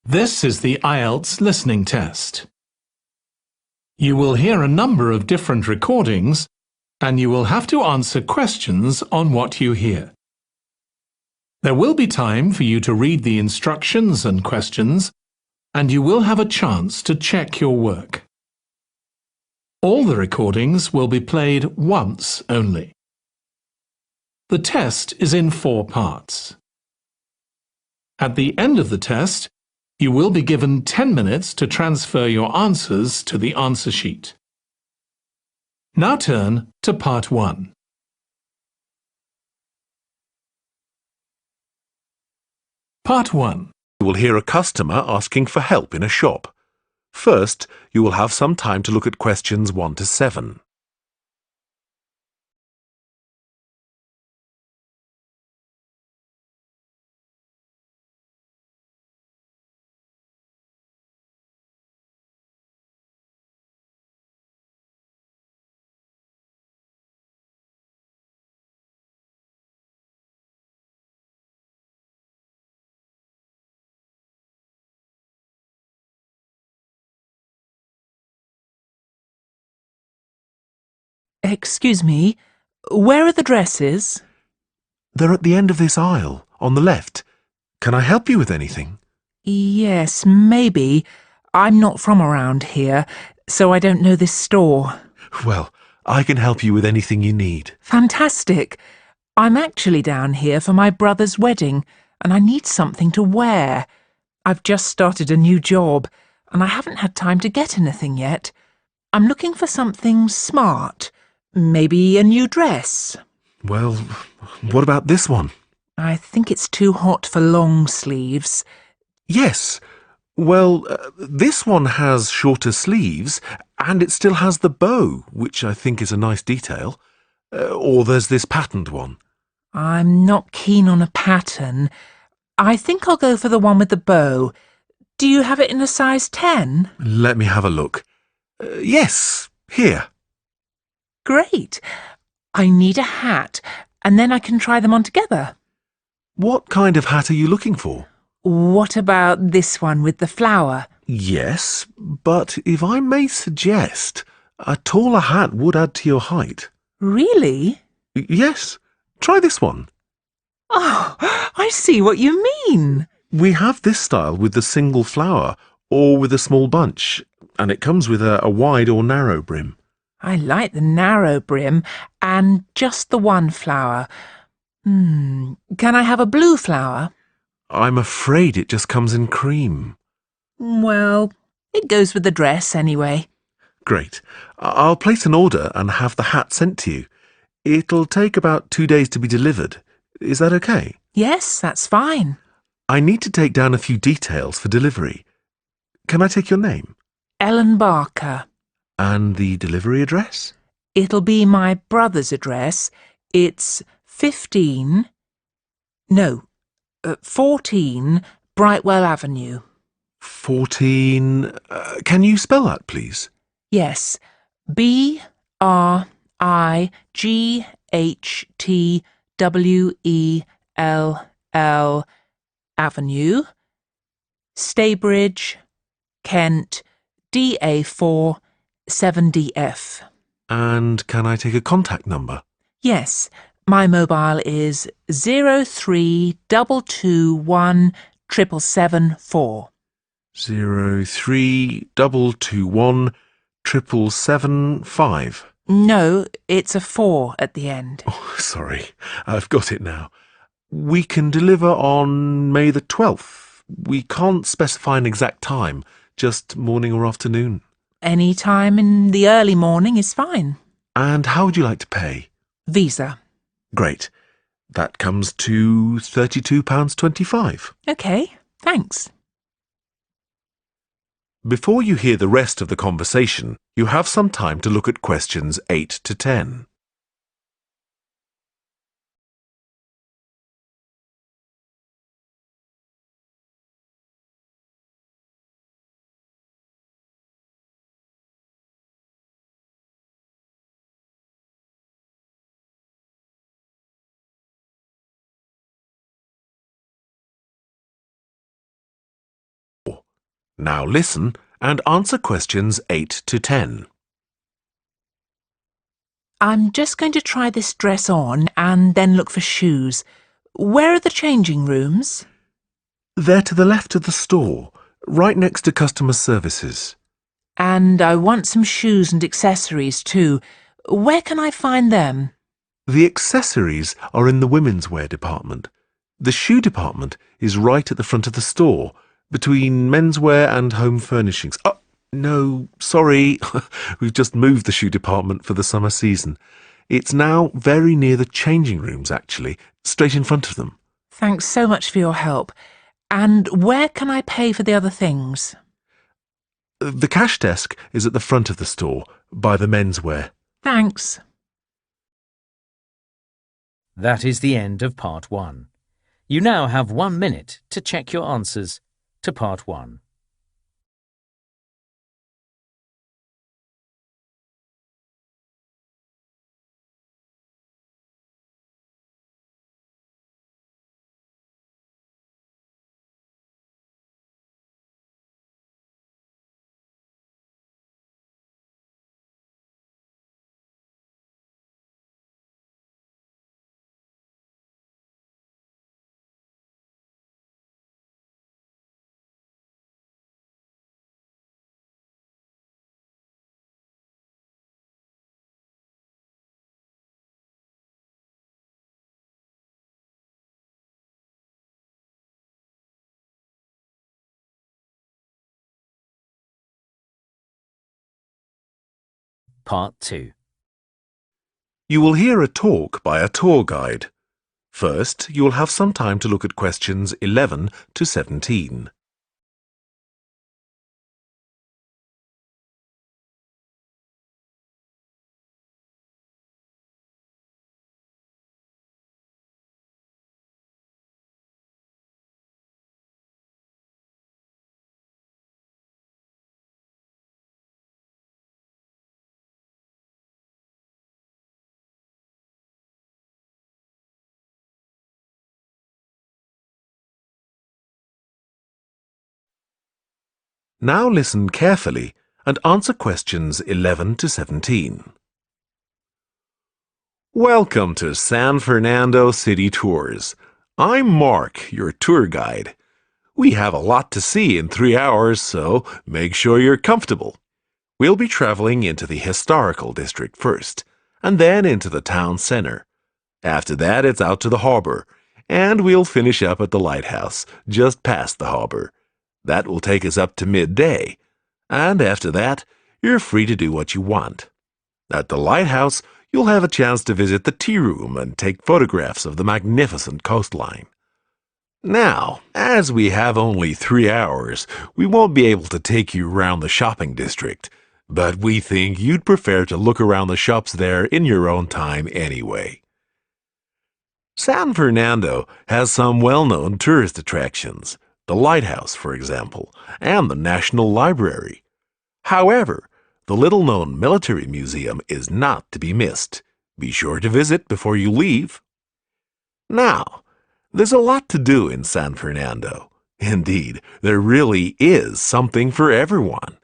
This is the IELTS listening test. You will hear a number of different recordings and you will have to answer questions on what you hear. There will be time for you to read the instructions and questions, and you will have a chance to check your work. All the recordings will be played once only. The test is in 4 parts. At the end of the test, you will be given 10 minutes to transfer your answers to the answer sheet. Now turn to Part 1. Part 1. You will hear a customer asking for help in a shop. First, you will have some time to look at questions 1 to 7. Excuse me, where are the dresses? They're at the end of this aisle, on the left. Can I help you with anything? Yes, maybe. I'm not from around here, so I don't know this store. Well, I can help you with anything you need. Fantastic. I'm actually down here for my brother's wedding, and I need something to wear. I've just started a new job, and I haven't had time to get anything yet. I'm looking for something smart. Maybe a new dress. Well, what about this one? I think it's too hot for long sleeves. Yes. Well, this one has shorter sleeves, and it still has the bow, which I think is a nice detail. Or there's this patterned one. I'm not keen on a pattern. I think I'll go for the one with the bow. Do you have it in a size 10? Let me have a look. Yes, here. Great. I need a hat, and then I can try them on together. What kind of hat are you looking for? What about this one with the flower? Yes, but if I may suggest, a taller hat would add to your height. Really? Yes, try this one. Oh, I see what you mean. We have this style with the single flower or with a small bunch, and it comes with a wide or narrow brim. I like the narrow brim and just the one flower. Can I have a blue flower? I'm afraid it just comes in cream. Well, it goes with the dress anyway. Great. I'll place an order and have the hat sent to you. It'll take about 2 days to be delivered. Is that okay? Yes, that's fine. I need to take down a few details for delivery. Can I take your name? Ellen Barker. And the delivery address? It'll be my brother's address. It's 14 Brightwell Avenue. 14... can you spell that, please? Yes, BRIGHTWELL Avenue, Staybridge, Kent, DA4 7DF. And can I take a contact number? Yes, my mobile is 03221 777 03221 775. No, it's a 4 at the end. Oh, sorry, I've got it now. We can deliver on May the 12th. We can't specify an exact time, just morning or afternoon. Any time in the early morning is fine. And how would you like to pay? Visa. Great. That comes to £32.25. OK, thanks. Before you hear the rest of the conversation, you have some time to look at questions 8 to 10. Now listen and answer questions 8 to 10. I'm just going to try this dress on and then look for shoes. Where are the changing rooms? They're to the left of the store, right next to customer services. And I want some shoes and accessories too. Where can I find them? The accessories are in the women's wear department. The shoe department is right at the front of the store, between menswear and home furnishings. Oh, no, sorry. We've just moved the shoe department for the summer season. It's now very near the changing rooms, actually, straight in front of them. Thanks so much for your help. And where can I pay for the other things? The cash desk is at the front of the store, by the menswear. Thanks. That is the end of Part 1. You now have 1 minute to check your answers to Part 1. Part 2. You will hear a talk by a tour guide. First, you will have some time to look at questions 11 to 17. Now listen carefully and answer questions 11 to 17. Welcome to San Fernando City Tours. I'm Mark, your tour guide. We have a lot to see in 3 hours, so make sure you're comfortable. We'll be traveling into the historical district first, and then into the town center. After that, it's out to the harbor, and we'll finish up at the lighthouse, just past the harbor. That will take us up to midday, and after that, you're free to do what you want. At the lighthouse, you'll have a chance to visit the tea room and take photographs of the magnificent coastline. Now, as we have only 3 hours, we won't be able to take you around the shopping district, but we think you'd prefer to look around the shops there in your own time anyway. San Fernando has some well-known tourist attractions. The lighthouse, for example, and the National Library. However, the little-known military museum is not to be missed. Be sure to visit before you leave. Now, there's a lot to do in San Fernando. Indeed, there really is something for everyone.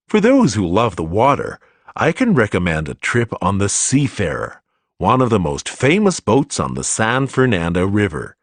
For those who love the water, I can recommend a trip on the Seafarer, one of the most famous boats on the San Fernando River.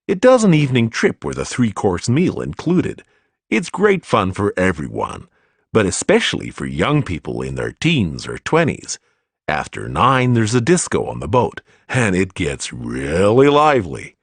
It does an evening trip with a 3-course meal included. It's great fun for everyone, but especially for young people in their teens or 20s. After 9, there's a disco on the boat, and it gets really lively.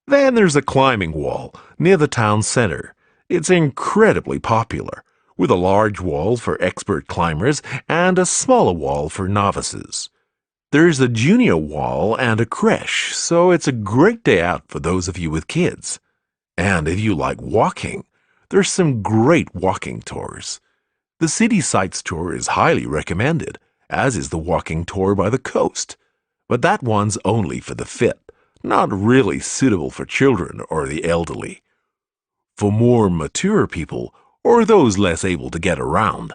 Then there's a climbing wall near the town center. It's incredibly popular, with a large wall for expert climbers and a smaller wall for novices. There's a junior wall and a creche, so it's a great day out for those of you with kids. And if you like walking, there's some great walking tours. The City Sights tour is highly recommended, as is the walking tour by the coast. But that one's only for the fit, not really suitable for children or the elderly. For more mature people, or those less able to get around,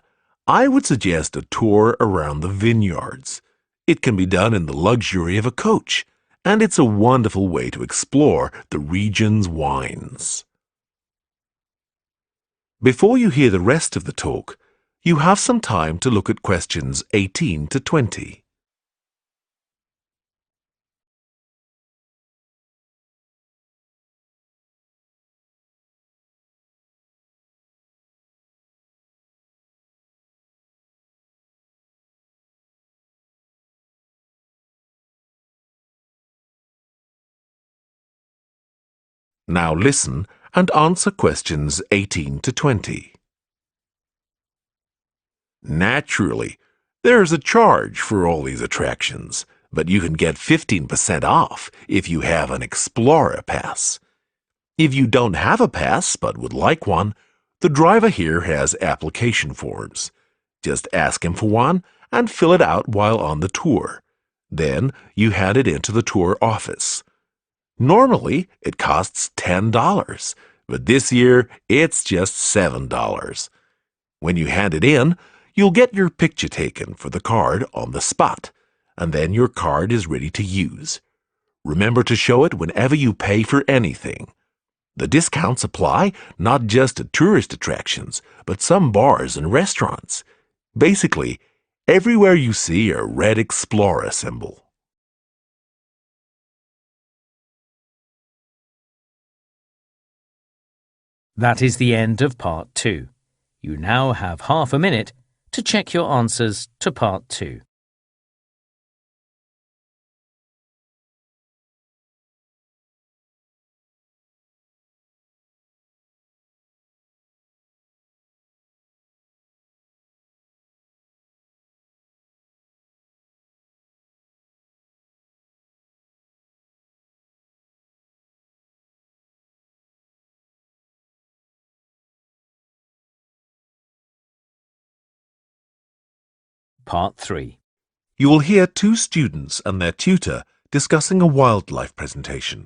I would suggest a tour around the vineyards. It can be done in the luxury of a coach, and it's a wonderful way to explore the region's wines. Before you hear the rest of the talk, you have some time to look at questions 18 to 20. Now listen and answer questions 18 to 20. Naturally, there's a charge for all these attractions, but you can get 15% off if you have an Explorer Pass. If you don't have a pass but would like one, the driver here has application forms. Just ask him for one and fill it out while on the tour. Then you hand it into the tour office. Normally, it costs $10, but this year it's just $7. When you hand it in, you'll get your picture taken for the card on the spot, and then your card is ready to use. Remember to show it whenever you pay for anything. The discounts apply not just to tourist attractions, but some bars and restaurants. Basically, everywhere you see a red Explorer symbol. That is the end of Part 2. You now have half a minute to check your answers to Part 2. Part 3. You will hear two students and their tutor discussing a wildlife presentation.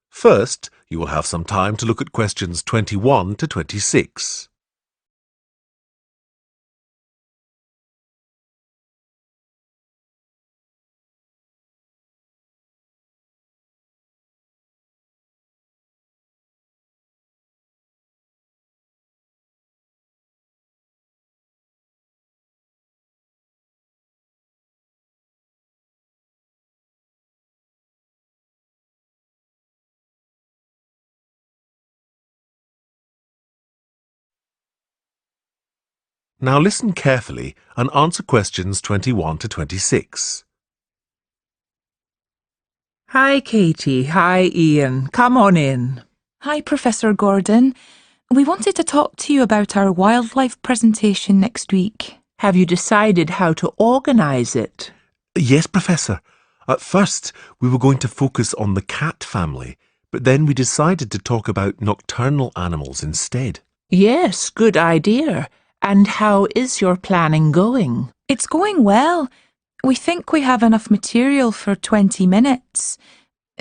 First, you will have some time to look at questions 21 to 26. Now listen carefully and answer questions 21 to 26. Hi, Katie. Hi, Ian. Come on in. Hi, Professor Gordon. We wanted to talk to you about our wildlife presentation next week. Have you decided how to organise it? Yes, Professor. At first, we were going to focus on the cat family, but then we decided to talk about nocturnal animals instead. Yes, good idea. And how is your planning going? It's going well. We think we have enough material for 20 minutes.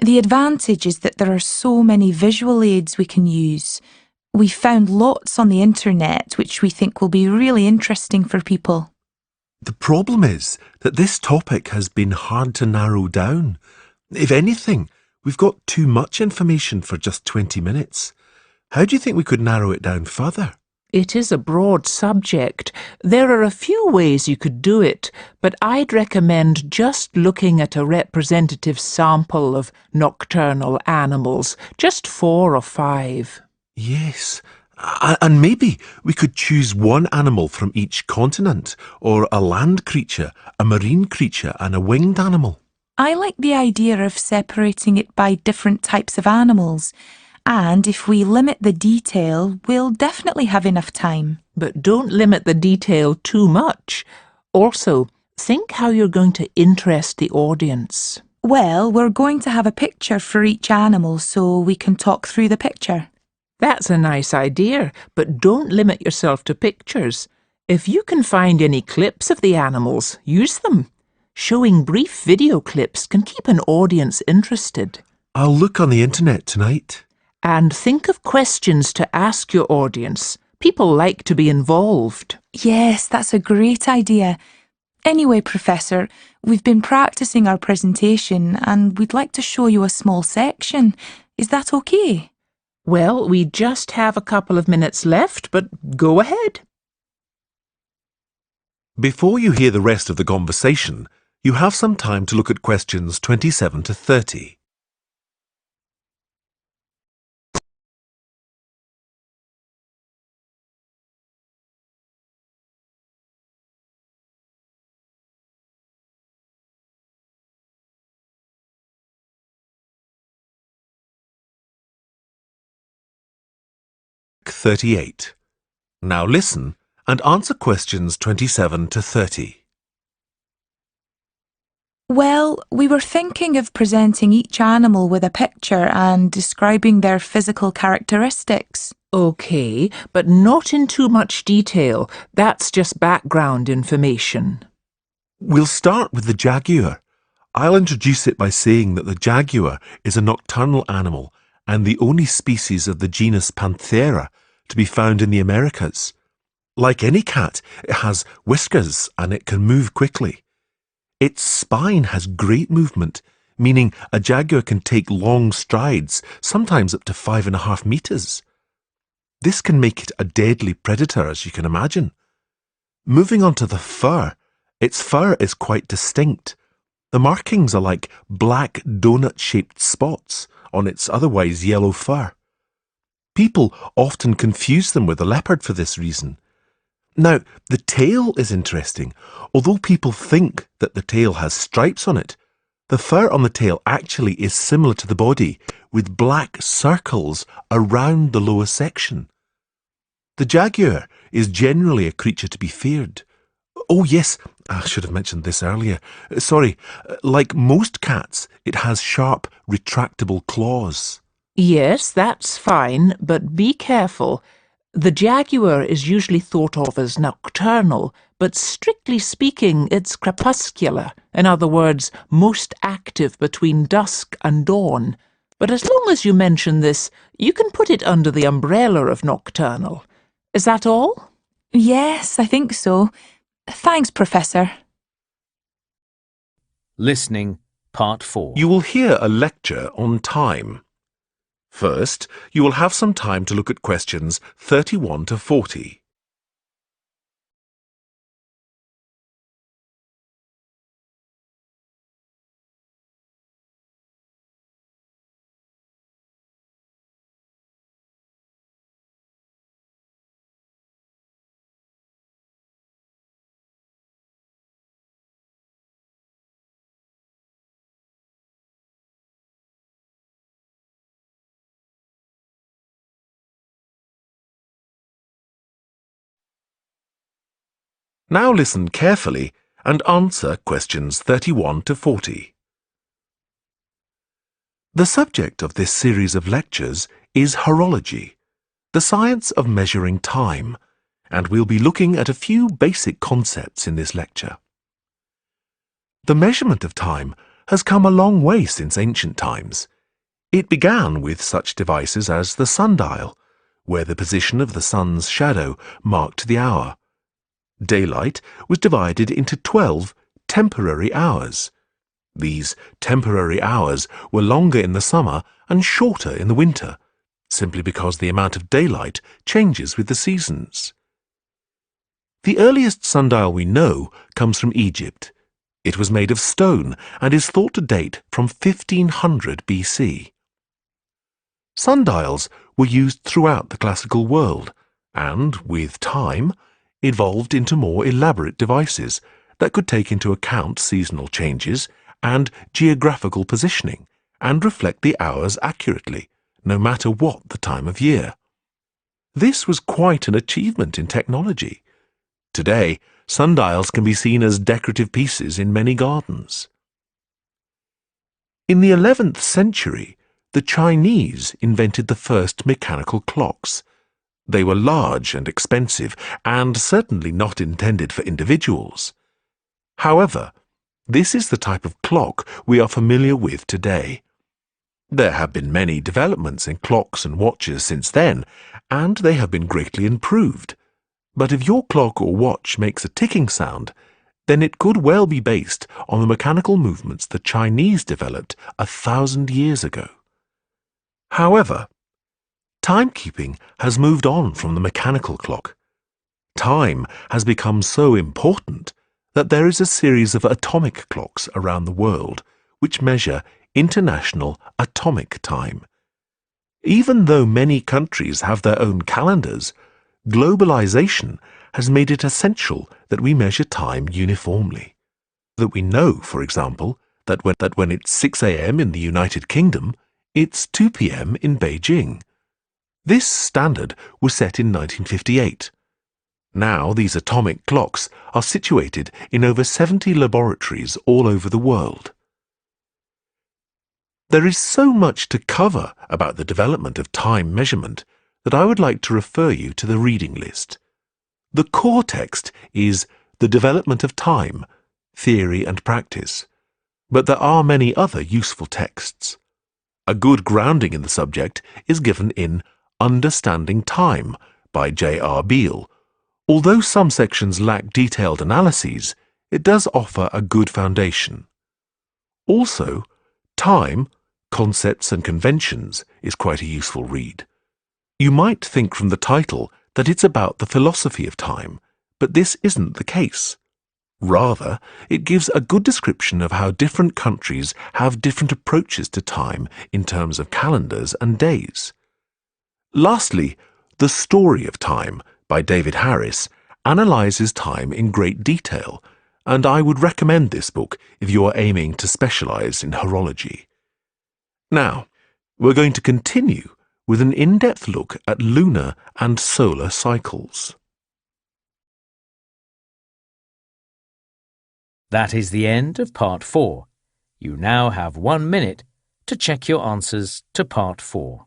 The advantage is that there are so many visual aids we can use. We found lots on the internet which we think will be really interesting for people. The problem is that this topic has been hard to narrow down. If anything, we've got too much information for just 20 minutes. How do you think we could narrow it down further? It is a broad subject. There are a few ways you could do it, but I'd recommend just looking at a representative sample of nocturnal animals, just 4 or 5. Yes, and maybe we could choose one animal from each continent, or a land creature, a marine creature, and a winged animal. I like the idea of separating it by different types of animals. And if we limit the detail, we'll definitely have enough time. But don't limit the detail too much. Also, think how you're going to interest the audience. Well, we're going to have a picture for each animal so we can talk through the picture. That's a nice idea, but don't limit yourself to pictures. If you can find any clips of the animals, use them. Showing brief video clips can keep an audience interested. I'll look on the internet tonight. And think of questions to ask your audience. People like to be involved. Yes, that's a great idea. Anyway, Professor, we've been practicing our presentation and we'd like to show you a small section. Is that okay? Well, we just have a couple of minutes left, but go ahead. Before you hear the rest of the conversation, you have some time to look at questions 27 to 30. (38). Now listen and answer questions 27 to 30. Well, we were thinking of presenting each animal with a picture and describing their physical characteristics. OK, but not in too much detail. That's just background information. We'll start with the jaguar. I'll introduce it by saying that the jaguar is a nocturnal animal and the only species of the genus Panthera to be found in the Americas. Like any cat, it has whiskers and it can move quickly. Its spine has great movement, meaning a jaguar can take long strides, sometimes up to 5.5 meters. This can make it a deadly predator, as you can imagine. Moving on to the fur, its fur is quite distinct. The markings are like black donut-shaped spots on its otherwise yellow fur. People often confuse them with a leopard for this reason. Now, the tail is interesting. Although people think that the tail has stripes on it, the fur on the tail actually is similar to the body, with black circles around the lower section. The jaguar is generally a creature to be feared. Oh yes, I should have mentioned this earlier. Sorry, like most cats, it has sharp, retractable claws. Yes, that's fine, but be careful. The jaguar is usually thought of as nocturnal, but strictly speaking, it's crepuscular. In other words, most active between dusk and dawn. But as long as you mention this, you can put it under the umbrella of nocturnal. Is that all? Yes, I think so. Thanks, Professor. Listening, Part 4. You will hear a lecture on time. First, you will have some time to look at questions 31 to 40. Now listen carefully and answer questions 31 to 40. The subject of this series of lectures is horology, the science of measuring time, and we'll be looking at a few basic concepts in this lecture. The measurement of time has come a long way since ancient times. It began with such devices as the sundial, where the position of the sun's shadow marked the hour. Daylight was divided into 12 temporary hours. These temporary hours were longer in the summer and shorter in the winter, simply because the amount of daylight changes with the seasons. The earliest sundial we know comes from Egypt. It was made of stone and is thought to date from 1500 BC. Sundials were used throughout the classical world and, with time, evolved into more elaborate devices that could take into account seasonal changes and geographical positioning and reflect the hours accurately, no matter what the time of year. This was quite an achievement in technology. Today, sundials can be seen as decorative pieces in many gardens. In the 11th century, the Chinese invented the first mechanical clocks. They were large and expensive, and certainly not intended for individuals. However, this is the type of clock we are familiar with today. There have been many developments in clocks and watches since then, and they have been greatly improved. But if your clock or watch makes a ticking sound, then it could well be based on the mechanical movements the Chinese developed 1,000 years ago. However, Timekeeping has moved on from the mechanical clock. Time has become so important that there is a series of atomic clocks around the world which measure international atomic time. Even though many countries have their own calendars, globalization has made it essential that we measure time uniformly. That we know, for example, that when it's 6 a.m. in the United Kingdom, it's 2 p.m. in Beijing. This standard was set in 1958. Now these atomic clocks are situated in over 70 laboratories all over the world. There is so much to cover about the development of time measurement that I would like to refer you to the reading list. The core text is The Development of Time, Theory and Practice, but there are many other useful texts. A good grounding in the subject is given in Understanding Time by J.R. Beale. Although some sections lack detailed analyses, it does offer a good foundation. Also, Time, Concepts and Conventions is quite a useful read. You might think from the title that it's about the philosophy of time, but this isn't the case. Rather, it gives a good description of how different countries have different approaches to time in terms of calendars and days. Lastly, The Story of Time by David Harris analyzes time in great detail, and I would recommend this book if you are aiming to specialize in horology. Now, we're going to continue with an in-depth look at lunar and solar cycles. That is the end of Part 4. You now have 1 minute to check your answers to Part 4.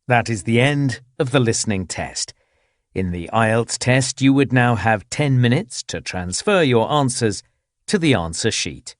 That is the end of the listening test. In the IELTS test, you would now have 10 minutes to transfer your answers to the answer sheet.